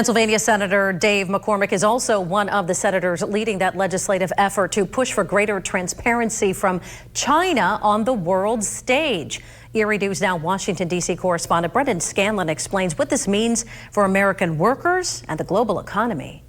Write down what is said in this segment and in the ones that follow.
Pennsylvania Senator Dave McCormick is also one of the senators leading that legislative effort to push for greater transparency from China on the world stage. Erie News Now Washington, D.C. correspondent Brendan Scanlon explains what this means for American workers and the global economy.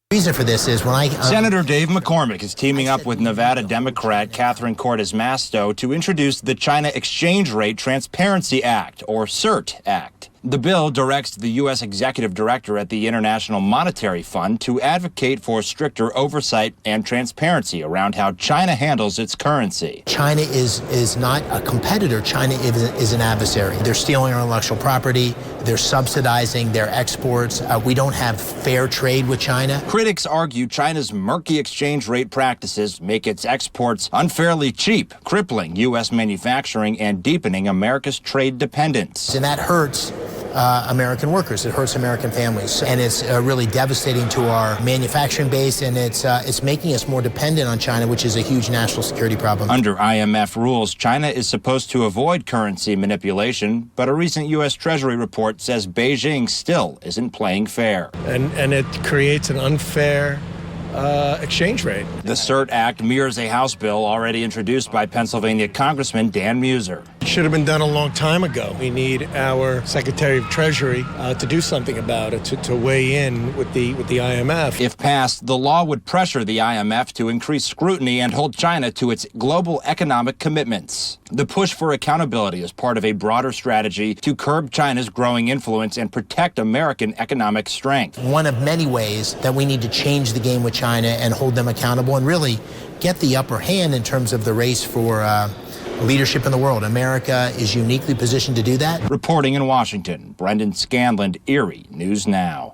The reason for this is when Senator Dave McCormick is teaming up with Nevada Democrat Catherine Cortez Masto to introduce the China Exchange Rate Transparency Act, or CERT Act. The bill directs the U.S. Executive Director at the International Monetary Fund to advocate for stricter oversight and transparency around how China handles its currency. China is not a competitor. China is an adversary. They're stealing our intellectual property. They're subsidizing their exports. We don't have fair trade with China. Critics argue China's murky exchange rate practices make its exports unfairly cheap, crippling U.S. manufacturing and deepening America's trade dependence. And that hurts American workers. It hurts American families, and it's really devastating to our manufacturing base, and it's making us more dependent on China, which is a huge national security problem. Under IMF rules, China is supposed to avoid currency manipulation, but a recent U.S. Treasury report says Beijing still isn't playing fair. And it creates an unfair exchange rate. The CERT Act mirrors a House bill already introduced by Pennsylvania Congressman Dan Muser. It should have been done a long time ago. We need our Secretary of Treasury to do something about it, to weigh in with the IMF. If passed, the law would pressure the IMF to increase scrutiny and hold China to its global economic commitments. The push for accountability is part of a broader strategy to curb China's growing influence and protect American economic strength. One of many ways that we need to change the game with China and hold them accountable and really get the upper hand in terms of the race for leadership in the world. America is uniquely positioned to do that. Reporting in Washington, Brendan Scanlon, Erie News Now.